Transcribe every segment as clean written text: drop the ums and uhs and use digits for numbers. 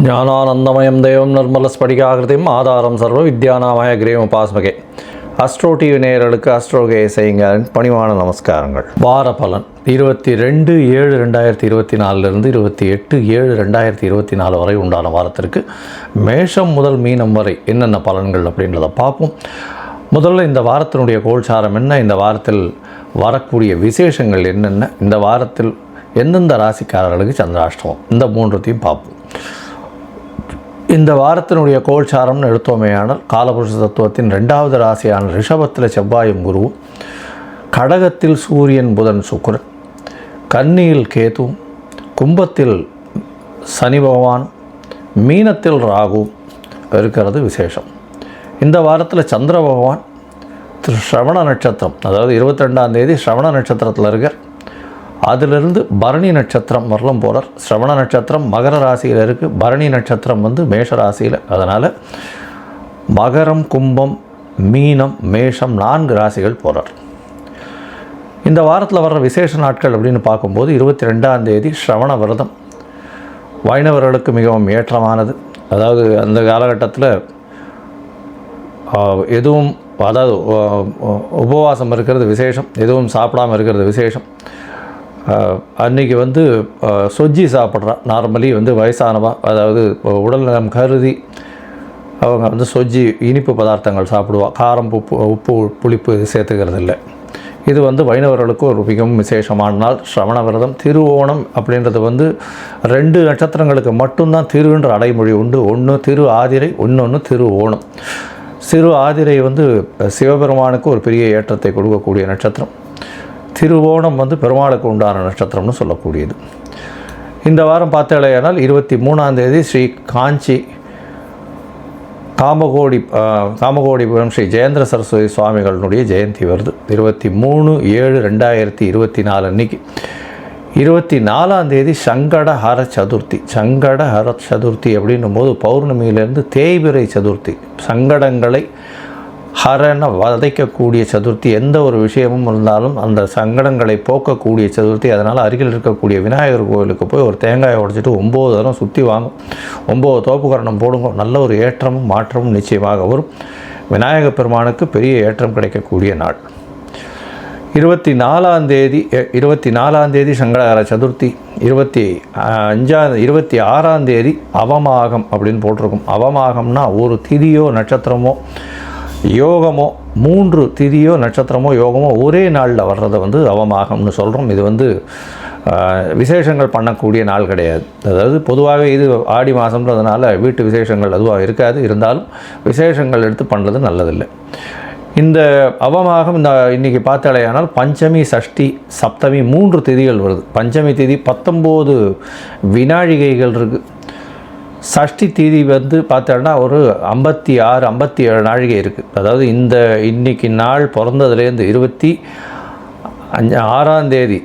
ஞானானந்தமயம் தேவம் நிர்மலஸ்படிகாகிருதியும் ஆதாரம் சர்வ வித்யானாமய கிரீவம் உபாஸ்மகே. அஸ்ட்ரோ டிவி நேயர்களுக்கு அஸ்ட்ரோகே செய்யுங்களின் பணிவான நமஸ்காரங்கள். வார பலன் 22/7/2024 28/7/2024 வரை உண்டான வாரத்திற்கு மேஷம் முதல் மீனம் வரை என்னென்ன பலன்கள் அப்படின்றத பார்ப்போம். முதல்ல இந்த வாரத்தினுடைய கோல்சாரம் என்ன, இந்த வாரத்தில் வரக்கூடிய விசேஷங்கள் என்னென்ன, இந்த வாரத்தில் எந்தெந்த ராசிக்காரர்களுக்கு சந்திராஷ்டமம், இந்த மூன்றுத்தையும் பார்ப்போம். இந்த வாரத்தினுடைய கோல்சாரம்னு எடுத்தோமேயானால் காலபுருஷ தத்துவத்தின் 2வது ராசியான ரிஷபத்தில் செவ்வாயும் குருவும், கடகத்தில் சூரியன் புதன் சுக்கிரன், கன்னியில் கேது, கும்பத்தில் சனி பகவான், மீனத்தில் ராகு இருக்கிறது விசேஷம். இந்த வாரத்தில் சந்திர பகவான் ஸ்ரவண நட்சத்திரம், அதாவது 22ஆம் தேதி ஸ்ரவண நட்சத்திரத்தில் இருக்கார். அதிலிருந்து பரணி நட்சத்திரம் வரலும் போகிறார். ஸ்ரவண நட்சத்திரம் மகர ராசியில் இருக்குது, பரணி நட்சத்திரம் மேஷ ராசியில். அதனால் மகரம், கும்பம், மீனம், மேஷம் 4 ராசிகள் போகிறார். இந்த வாரத்தில் வர்ற விசேஷ நாட்கள் அப்படின்னு பார்க்கும்போது 22ஆம் தேதி ஸ்ரவண விரதம் வைணவர்களுக்கு மிகவும் ஏற்றமானது. அதாவது அந்த காலகட்டத்தில் எதுவும், அதாவது உபவாசம் இருக்கிறது விசேஷம், எதுவும் சாப்பிடாமல் இருக்கிறது விசேஷம். அன்றைக்கி சொஜ்ஜி சாப்பிட்றா. நார்மலி வயசானவா, அதாவது உடல் நலம் கருதி அவங்க சொஜ்ஜி இனிப்பு பதார்த்தங்கள் சாப்பிடுவா. காரம், உப்பு, புளிப்பு சேர்த்துக்கிறது இல்லை. இது வைணவர்களுக்கு ஒரு மிகவும் விசேஷமான நாள். ஸ்ரவண விரதம். திருவோணம் அப்படின்றது 2 நட்சத்திரங்களுக்கு மட்டும்தான் திருன்ற அடைமொழி உண்டு. ஒன்று திரு ஆதிரை, இன்னொன்று திரு ஓணம். சிறு ஆதிரை சிவபெருமானுக்கு ஒரு பெரிய ஏற்றத்தை கொடுக்கக்கூடிய நட்சத்திரம். திருவோணம் பெருமாளுக்கு உண்டான நட்சத்திரம்னு சொல்லக்கூடியது. இந்த வாரம் பார்த்தாலேயானால் 23ஆம் தேதி ஸ்ரீ காஞ்சி காமகோடிபுரம் ஸ்ரீ ஜெயேந்திர சரஸ்வதி சுவாமிகளுடைய ஜெயந்தி வருது. 23/7/2024 அன்னைக்கு. 24ஆம் தேதி சங்கடஹர சதுர்த்தி. சங்கடஹர சதுர்த்தி அப்படின்னும் போது பௌர்ணமியிலேருந்து தேய்பிறை சதுர்த்தி, சங்கடங்களை ஹரனை வதைக்கக்கூடிய சதுர்த்தி. எந்த ஒரு விஷயமும் இருந்தாலும் அந்த சங்கடங்களை போக்கக்கூடிய சதுர்த்தி. அதனால் அருகில் இருக்கக்கூடிய விநாயகர் கோவிலுக்கு போய் ஒரு தேங்காயை உடைச்சிட்டு 9 தரம் சுற்றி வாங்கும், 9 தோப்புக்கரணம் போடுங்க. நல்ல ஒரு ஏற்றமும் மாற்றமும் நிச்சயமாக வரும். விநாயகப் பெருமானுக்கு பெரிய ஏற்றம் கிடைக்கக்கூடிய நாள். 24ஆம் தேதி சங்கடஹர சதுர்த்தி. 26ஆம் தேதி அவமாகம் அப்படின்னு போட்டிருக்கும். அவமாகம்னா ஒரு திதியோ நட்சத்திரமோ யோகமோ, 3 திதியோ நட்சத்திரமோ யோகமோ ஒரே நாளில் வர்றதை அவமாகம்னு சொல்கிறோம். இது விசேஷங்கள் பண்ணக்கூடிய நாள் கிடையாது. அதாவது பொதுவாகவே இது ஆடி மாதம்ன்றதுனால வீட்டு விசேஷங்கள் அதுவாக இருக்காது. இருந்தாலும் விசேஷங்கள் எடுத்து பண்ணுறது நல்லதில்லை. இந்த அவமாகம் இன்றைக்கி பார்த்தாலேயானால் பஞ்சமி, சஷ்டி, சப்தமி 3 திதிகள் வருது. பஞ்சமி திதி 19 வினாழிகைகள் இருக்குது. சஷ்டி தீதி பார்த்தோன்னா ஒரு 56-57 நாழிகை இருக்குது. அதாவது இன்னைக்கு நாள் பிறந்ததுலேருந்து 26ஆம் தேதி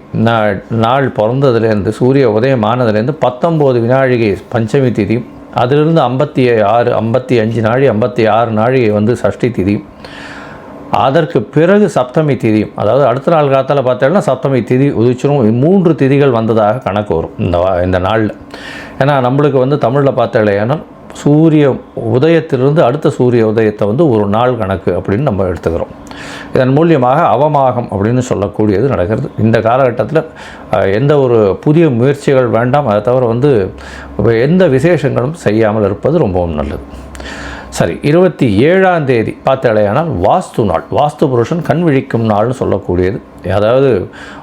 நாள் பிறந்ததுலேருந்து சூரிய உதயமானதுலேருந்து 19 வினாழிகை பஞ்சமி திதியும், அதிலிருந்து 55 நாழி 56 நாழிகை சஷ்டி திதியும், அதற்கு பிறகு சப்தமி திதியும். அதாவது அடுத்த நாள் காலத்தில் பார்த்தோன்னா சப்தமி திதி உதிச்சிரும். 3 திதிகள் வந்ததாக கணக்கு வரும் இந்த நாளில். ஏன்னா நம்மளுக்கு தமிழில் பார்த்தாலேயானால் சூரிய உதயத்திலிருந்து அடுத்த சூரிய உதயத்தை ஒரு நாள் கணக்கு அப்படின்னு நம்ம எடுத்துக்கிறோம். இதன் மூலியமாக அவமாகம் அப்படின்னு சொல்லக்கூடியது நடக்கிறது. இந்த காலகட்டத்தில் எந்த ஒரு புதிய முயற்சிகள் வேண்டாம். அதை தவிர எந்த விசேஷங்களும் செய்யாமல் இருப்பது ரொம்பவும் நல்லது. சரி, 27ஆம் தேதி பார்த்தாலேயானால் வாஸ்து நாள். வாஸ்து புருஷன் கண் விழிக்கும் நாள்னு சொல்லக்கூடியது. அதாவது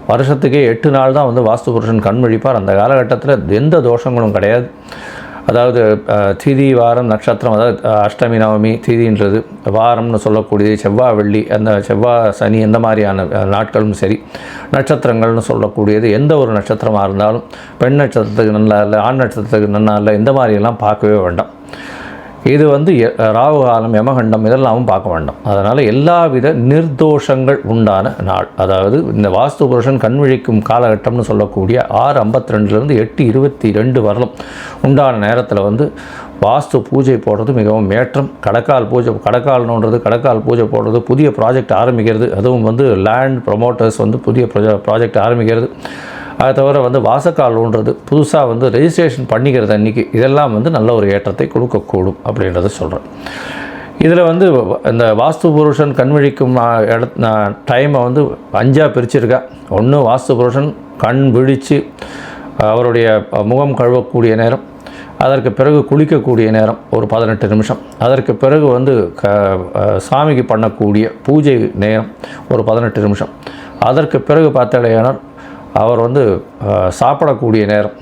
வருஷத்துக்கே 8 நாள் தான் வாஸ்து புருஷன் கண் விழிப்பார். அந்த காலகட்டத்தில் எந்த தோஷங்களும் கிடையாது. அதாவது திதி, வாரம், நட்சத்திரம், அதாவது அஷ்டமி, நவமி, திதின்றது வாரம்னு சொல்லக்கூடியது. செவ்வாய், வெள்ளி, அந்த செவ்வாய், சனி எந்த மாதிரியான நாட்களும் சரி. நட்சத்திரங்கள்னு சொல்லக்கூடியது எந்த ஒரு நட்சத்திரமாக இருந்தாலும் பெண் நட்சத்திரத்துக்கு நல்லா இல்லை, ஆண் நட்சத்திரத்துக்கு நல்லா இல்லை, இந்த மாதிரியெல்லாம் பார்க்கவே வேண்டாம். இது ராகு காலம், யமகண்டம் இதெல்லாமும் பார்க்க வேண்டாம். அதனால் எல்லாவித நிர்தோஷங்கள் உண்டான நாள். அதாவது இந்த வாஸ்து புருஷன் கண்விழிக்கும் காலகட்டம்னு சொல்லக்கூடிய 6:52 8:22 வரலும் உண்டான நேரத்தில் வாஸ்து பூஜை போடுறது மிகவும் ஏற்றம். கடக்கால் பூஜை போடுறது, புதிய ப்ராஜெக்ட் ஆரம்பிக்கிறது, அதுவும் லேண்ட் ப்ரொமோட்டர்ஸ் புதிய ப்ராஜெக்ட் ஆரம்பிக்கிறது, அதை தவிர வந்து வாசக்கால் ஊன்றது, புதுசாக வந்து ரெஜிஸ்ட்ரேஷன் பண்ணிக்கிறது அன்றைக்கி, இதெல்லாம் வந்து நல்ல ஒரு ஏற்றத்தை கொடுக்கக்கூடும் அப்படின்றத சொல்கிறேன். இதில் வந்து இந்த வாஸ்து புருஷன் கண்விழிக்கும் டைமை வந்து 5ஆக பிரிச்சிருக்கா. ஒன்று வாஸ்து புருஷன் கண் விழித்து அவருடைய முகம் கழுவக்கூடிய நேரம், அதற்கு பிறகு குளிக்கக்கூடிய நேரம் ஒரு 18 நிமிஷம், அதற்கு பிறகு வந்து சாமிக்கு பண்ணக்கூடிய பூஜை நேரம் ஒரு 18 நிமிஷம், அதற்கு பிறகு பார்த்தாலேயானால் அவர் வந்து சாப்பிடக்கூடிய நேரம்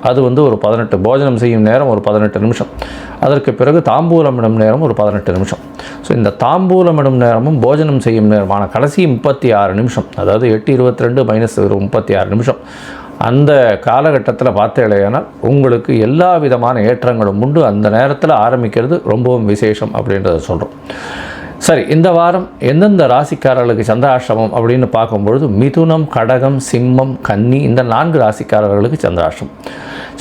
அது வந்து ஒரு 18, போஜனம் செய்யும் நேரம் ஒரு 18 நிமிஷம், அதற்கு பிறகு தாம்பூலமிடும் நேரம் ஒரு 18 நிமிஷம். ஸோ இந்த தாம்பூலமிடும் நேரமும் போஜனம் செய்யும் நேரமான கடைசி 36 நிமிஷம், அதாவது 8:22 - 36 நிமிஷம், அந்த காலகட்டத்தில் பார்த்தேலையானால் உங்களுக்கு எல்லா விதமான ஏற்றங்களும் உண்டு. அந்த நேரத்தில் ஆரம்பிக்கிறது ரொம்பவும் விசேஷம் அப்படின்றத சொல்கிறோம். சரி, இந்த வாரம் எந்தெந்த ராசிக்காரர்களுக்கு சந்திராஷ்டமம் அப்படின்னு பார்க்கும்பொழுது மிதுனம், கடகம், சிம்மம், கன்னி இந்த 4 ராசிக்காரர்களுக்கு சந்திராஷ்டமம்.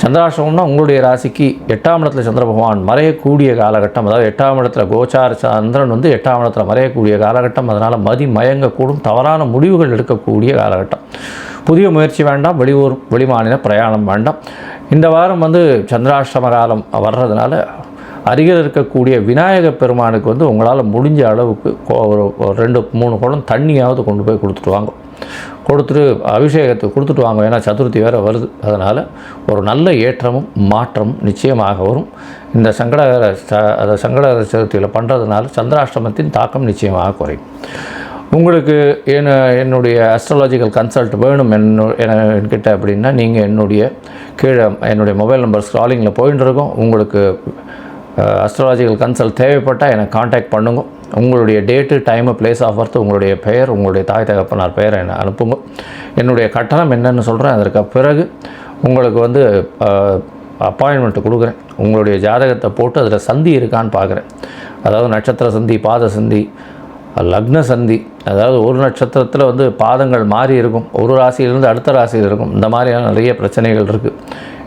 சந்திராஷ்டமம்னா உங்களுடைய ராசிக்கு 8ஆம் இடத்துல சந்திர பகவான் மறையக்கூடிய காலகட்டம், அதாவது 8ஆம் இடத்துல கோச்சார சந்திரன் வந்து 8ஆம் இடத்துல மறையக்கூடிய காலகட்டம். அதனால் மயங்கக்கூடும், தவறான முடிவுகள் எடுக்கக்கூடிய காலகட்டம். புதிய முயற்சி வேண்டாம், வெளியூர் வெளிமாநில பிரயாணம் வேண்டாம். இந்த வாரம் வந்து சந்திராஷ்டம காலம் வர்றதுனால அருகில் இருக்கக்கூடிய விநாயக பெருமானுக்கு வந்து உங்களால் முடிஞ்ச அளவுக்கு ஒரு 2-3 குடம் தண்ணியாவது கொண்டு போய் கொடுத்துட்டு வாங்க, கொடுத்துட்டு அபிஷேகத்துக்கு கொடுத்துட்டு வாங்க. ஏன்னா சதுர்த்தி வேறு வருது. அதனால் ஒரு நல்ல ஏற்றமும் மாற்றமும் நிச்சயமாக வரும். இந்த சங்கடகர சதுர்த்தியில் பண்ணுறதுனால சந்திராஷ்டமத்தின் தாக்கம் நிச்சயமாக குறையும். உங்களுக்கு என்னுடைய அஸ்ட்ராலஜிக்கல் கன்சல்ட் வேணும் என்கிட்ட அப்படின்னா நீங்கள் என்னுடைய மொபைல் நம்பர் ஸ்க்ராலிங்கில் போயின்னு இருக்கோம். உங்களுக்கு அஸ்ட்ராலஜிக்கல் கன்சல்ட் தேவைப்பட்டால் எனக்கு காண்டாக்ட் பண்ணுங்க. உங்களுடைய date, time, place of birth, உங்களுடைய பெயர், உங்களுடைய தாய் தகப்பனார் பெயரை என்னை அனுப்புங்க. என்னுடைய கட்டணம் என்னன்னு சொல்கிறேன். அதற்கு பிறகு உங்களுக்கு வந்து அப்பாயின்மெண்ட்டு கொடுக்குறேன். உங்களுடைய ஜாதகத்தை போட்டு அதில் சந்தி இருக்கான்னு பார்க்குறேன். அதாவது நட்சத்திர சந்தி, பாத சந்தி, லக்ன சந்தி, அதாவது ஒரு நட்சத்திரத்தில் வந்து பாதங்கள் மாறி இருக்கும், ஒரு ராசியிலிருந்து அடுத்த ராசியில் இருக்கும். இந்த மாதிரியான நிறைய பிரச்சனைகள் இருக்குது.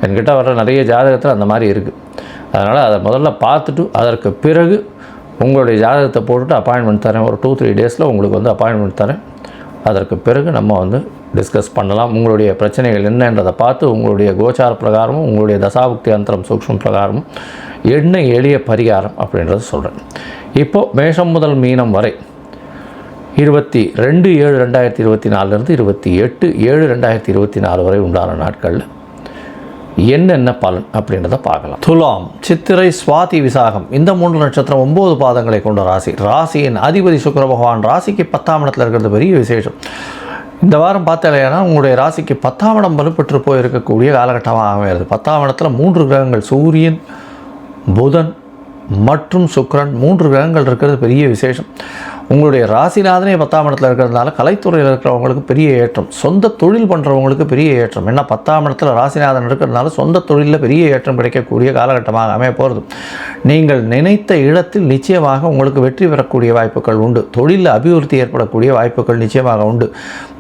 என்கிட்ட வர நிறைய ஜாதகத்தில் அந்த மாதிரி இருக்குது. அதனால் அதை முதல்ல பார்த்துட்டு அதற்கு பிறகு உங்களுடைய ஜாதகத்தை போட்டுட்டு அப்பாயின்மெண்ட் தரேன். ஒரு 2-3 டேஸில் உங்களுக்கு வந்து அப்பாயின்மெண்ட் தரேன். அதற்கு பிறகு நம்ம வந்து டிஸ்கஸ் பண்ணலாம். உங்களுடைய பிரச்சனைகள் என்னன்றதை பார்த்து உங்களுடைய கோச்சார பிரகாரமும் உங்களுடைய தசாபுக்தி அந்தரம் சூக்ஷ்ம பிரகாரமும் என்ன எளிய பரிகாரம் அப்படின்றத சொல்கிறேன். இப்போது மேஷம் முதல் மீனம் வரை 22/7/2024 28/7/2024 வரை உண்டான நாட்களில் என்னென்ன பலன் அப்படின்றத பார்க்கலாம். துலாம், சித்திரை, சுவாதி, விசாகம் இந்த 3 நட்சத்திரம் 9 பாதங்களை கொண்ட ராசி. ராசியின் அதிபதி சுக்கிர பகவான் ராசிக்கு 10ஆம் இடத்துல இருக்கிறது பெரிய விசேஷம். இந்த வாரம் பார்த்தாலேனா உங்களுடைய ராசிக்கு 10ஆம் இடம் வலுப்பெற்று போயிருக்கக்கூடிய காலகட்டமாக அமைகிறது. 10ஆம் இடத்துல 3 கிரகங்கள், சூரியன், புதன் மற்றும் சுக்கிரன் 3 கிரகங்கள் இருக்கிறது பெரிய விசேஷம். உங்களுடைய ராசிநாதனே 10ஆம் இடத்துல இருக்கிறதுனால கலைத்துறையில் இருக்கிறவங்களுக்கு பெரிய ஏற்றம், சொந்த தொழில் பண்ணுறவங்களுக்கு பெரிய ஏற்றம். ஏன்னா 10ஆம் இடத்துல ராசிநாதன் இருக்கிறதுனால சொந்த தொழிலில் பெரிய ஏற்றம் கிடைக்கக்கூடிய காலகட்டமாக அமைய போகிறது. நீங்கள் நினைத்த இடத்தில் நிச்சயமாக உங்களுக்கு வெற்றி பெறக்கூடிய வாய்ப்புகள் உண்டு. தொழிலில் அபிவிருத்தி ஏற்படக்கூடிய வாய்ப்புகள் நிச்சயமாக உண்டு.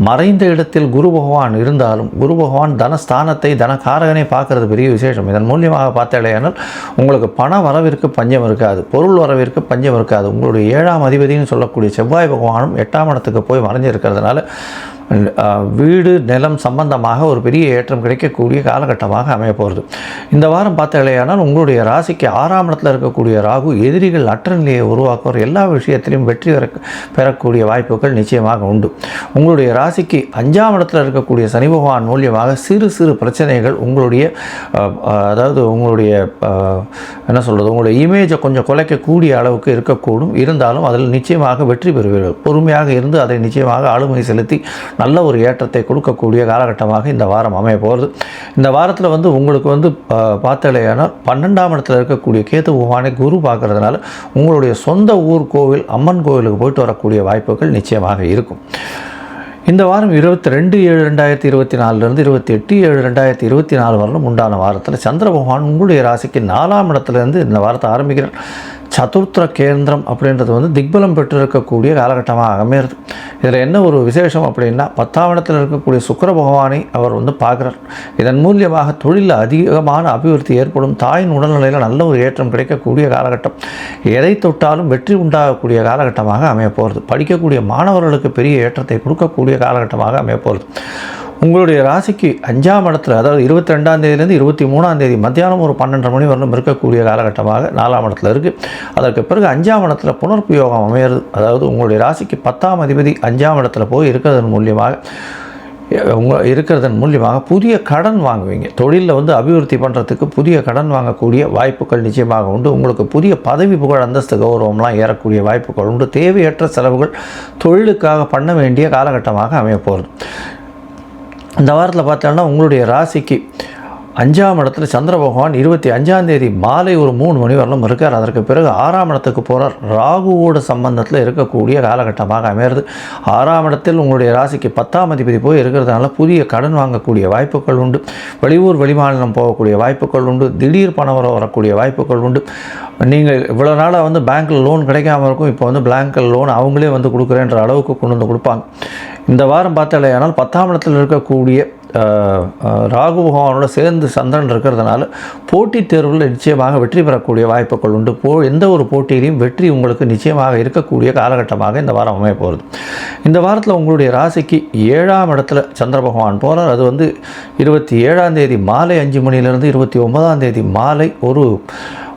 மறைந்த இடத்தில் குரு பகவான் இருந்தாலும் குரு பகவான் தனஸ்தானத்தை தனகாரகனை பார்க்கறது பெரிய விசேஷம். இதன் மூலியமாக பார்த்தாலேயானால் உங்களுக்கு பண வரவிற்கு பஞ்சம் இருக்காது, பொருள் வரவிற்கு பஞ்சம் இருக்காது. உங்களுடைய 7ஆம் அதிபதினு சொல்லக்கூடிய செவ்வாய் பகவானும் 8ஆம் இடத்துக்கு போய் மறைஞ்சிருக்கிறதுனால வீடு நிலம் சம்பந்தமாக ஒரு பெரிய ஏற்றம் கிடைக்கக்கூடிய காலகட்டமாக அமைய போகிறது. இந்த வாரம் பார்த்தாலேயானால் உங்களுடைய ராசிக்கு 6ஆம் இடத்துல இருக்கக்கூடிய ராகு எதிரிகள் அற்ற நிலையை உருவாக்குற எல்லா விஷயத்திலையும் வெற்றி பெறக்கூடிய வாய்ப்புகள் நிச்சயமாக உண்டு. உங்களுடைய ராசிக்கு 5ஆம் இடத்துல இருக்கக்கூடிய சனி பகவான் மூலியமாக சிறு சிறு பிரச்சனைகள் உங்களுடைய அதாவது உங்களுடைய என்ன சொல்கிறது, உங்களுடைய இமேஜை கொஞ்சம் குலைக்கக்கூடிய அளவுக்கு இருக்கக்கூடும். இருந்தாலும் அதில் நிச்சயமாக வெற்றி பெறுவீர்கள். பொறுமையாக இருந்து அதை நிச்சயமாக ஆளுமை செலுத்தி நல்ல ஒரு ஏற்றத்தை கொடுக்கக்கூடிய காலகட்டமாக இந்த வாரம் அமைய போகிறது. இந்த வாரத்தில் வந்து உங்களுக்கு வந்து பார்த்தாலேயானால் 12ஆம் இடத்துல இருக்கக்கூடிய கேது பகவானை குரு பார்க்கறதுனால உங்களுடைய சொந்த ஊர் கோவில், அம்மன் கோவிலுக்கு போயிட்டு வரக்கூடிய வாய்ப்புகள் நிச்சயமாக இருக்கும். இந்த வாரம் 22/7/2024 28/7/2024 வரலும் உண்டான வாரத்தில் சந்திர பகவான் உங்களுடைய ராசிக்கு 4ஆம் இடத்துலேருந்து இந்த வாரத்தை ஆரம்பிக்கிறார். சதுர்த்த கேந்திரம் அப்படின்றது வந்து திக்பலம் பெற்றிருக்கக்கூடிய காலகட்டமாக அமையிறது. இதில் என்ன ஒரு விசேஷம் அப்படின்னா 10ஆம் இடத்தில் இருக்கக்கூடிய சுக்கிர பகவானை அவர் வந்து பார்க்குறார். இதன் மூலியமாக தொழிலில் அதிகமான அபிவிருத்தி ஏற்படும். தாயின் உடல்நிலையில் நல்ல ஒரு ஏற்றம் கிடைக்கக்கூடிய காலகட்டம். எதை தொட்டாலும் வெற்றி உண்டாகக்கூடிய காலகட்டமாக அமைய போகிறது. படிக்கக்கூடிய மாணவர்களுக்கு பெரிய ஏற்றத்தை கொடுக்கக்கூடிய காலகட்டமாக அமைய போகிறது. உங்களுடைய ராசிக்கு 5ஆம் இடத்துல, அதாவது 22ஆம் தேதியிலேருந்து 23ஆம் தேதி மத்தியானம் ஒரு 12:30 மணி வரலும் இருக்கக்கூடிய காலகட்டமாக 4ஆம் இடத்துல இருக்குது. அதற்கு பிறகு 5ஆம் இடத்துல புனர்பயோகம் அமையிறது. அதாவது உங்களுடைய ராசிக்கு 10ஆம் அதிபதி 5ஆம் இடத்துல போய் இருக்கிறதன் மூலியமாக புதிய கடன் வாங்குவீங்க. தொழிலில் வந்து அபிவிருத்தி பண்ணுறதுக்கு புதிய கடன் வாங்கக்கூடிய வாய்ப்புகள் நிச்சயமாக உண்டு. உங்களுக்கு புதிய பதவி, புகழ், அந்தஸ்து, கௌரவம்லாம் ஏறக்கூடிய வாய்ப்புகள் உண்டு. தேவையற்ற செலவுகள் தொழிலுக்காக பண்ண வேண்டிய காலகட்டமாக அமைய போகிறது. இந்த வாரத்தில் பார்த்தோம்னா உங்களுடைய ராசிக்கு 5ஆம் இடத்துல சந்திர பகவான் 25ஆம் தேதி மாலை ஒரு 3 மணி வரலும் இருக்கார். அதற்கு பிறகு 6ஆம் இடத்துக்கு போகிறார். ராகுவோட சம்பந்தத்தில் இருக்கக்கூடிய காலகட்டமாக அமையிறது. 6ஆம் இடத்தில் உங்களுடைய ராசிக்கு 10ஆம் அதிபதி போய் இருக்கிறதுனால புதிய கடன் வாங்கக்கூடிய வாய்ப்புகள் உண்டு. வெளியூர் வெளிமாநிலம் போகக்கூடிய வாய்ப்புகள் உண்டு. திடீர் பணம் வரக்கூடிய வாய்ப்புகள் உண்டு. நீங்கள் இவ்வளோ நாளாக வந்து பேங்க்கில் லோன் கிடைக்காம இருக்கும். இப்போ வந்து பேங்க்கில் லோன் அவங்களே வந்து கொடுக்குறேன்ற அளவுக்கு கொண்டு வந்து கொடுப்பாங்க. இந்த வாரம் பார்த்தாலேயானால் 10ஆம் இடத்தில் இருக்கக்கூடிய ராகு பகவானோட சேர்ந்து சந்திரன் இருக்கிறதுனால போட்டித் தேர்வில் நிச்சயமாக வெற்றி பெறக்கூடிய வாய்ப்புகள் உண்டு. எந்த ஒரு போட்டியிலையும் வெற்றி உங்களுக்கு நிச்சயமாக இருக்கக்கூடிய காலகட்டமாக இந்த வாரம் அமைய போகிறது. இந்த வாரத்தில் உங்களுடைய ராசிக்கு 7ஆம் இடத்துல சந்திர பகவான் போகிறார். அது வந்து 27ஆம் தேதி மாலை 5 மணியிலிருந்து 29ஆம் தேதி மாலை ஒரு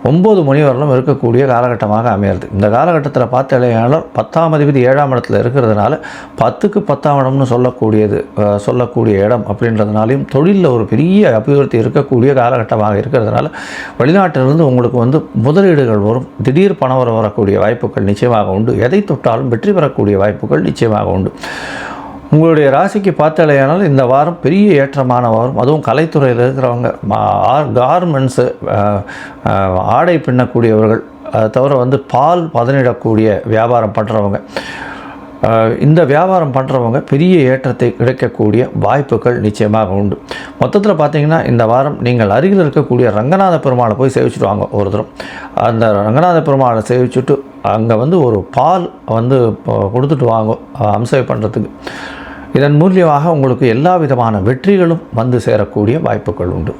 9 மணி வரலும் இருக்கக்கூடிய காலகட்டமாக அமையிறது. இந்த காலகட்டத்தில் பார்த்தாலேயானால் 10ஆம் அதிபதி 7ஆம் இடத்துல இருக்கிறதுனால 10க்கு 10ஆம் இடம்னு சொல்லக்கூடிய இடம் அப்படின்றதுனாலையும் தொழிலில் ஒரு பெரிய அபிவிருத்தி இருக்கக்கூடிய காலகட்டமாக இருக்கிறதுனால வெளிநாட்டிலிருந்து உங்களுக்கு வந்து முதலீடுகள் வரும். திடீர் பணம் வரக்கூடிய வாய்ப்புகள் நிச்சயமாக உண்டு. எதை தொட்டாலும் வெற்றி பெறக்கூடிய வாய்ப்புகள் நிச்சயமாக உண்டு. உங்களுடைய ராசிக்கு பார்த்தாலேயானால் இந்த வாரம் பெரிய ஏற்றமான வாரம். அதுவும் கலைத்துறையில் இருக்கிறவங்க, கார்மெண்ட்ஸு, ஆடை பின்னக்கூடியவர்கள், அதை தவிர வந்து பால் பதனிடக்கூடிய வியாபாரம் பண்ணுறவங்க, இந்த வியாபாரம் பண்ணுறவங்க பெரிய ஏற்றத்தை கிடைக்கக்கூடிய வாய்ப்புகள் நிச்சயமாக உண்டு. மொத்தத்தில் பார்த்திங்கன்னா இந்த வாரம் நீங்கள் அருகில் இருக்கக்கூடிய ரங்கநாத பெருமாளை போய் சேவிச்சுட்டு வாங்க. ஒரு தரம் அந்த ரங்கநாத பெருமாளை சேவிச்சுட்டு அங்கே வந்து ஒரு பால் வந்து கொடுத்துட்டு வாங்க அம்சை பண்ணுறதுக்கு. இதன் மூலியமாக உங்களுக்கு எல்லா விதமான வெற்றிகளும் வந்து சேரக்கூடிய வாய்ப்புகள் உண்டு.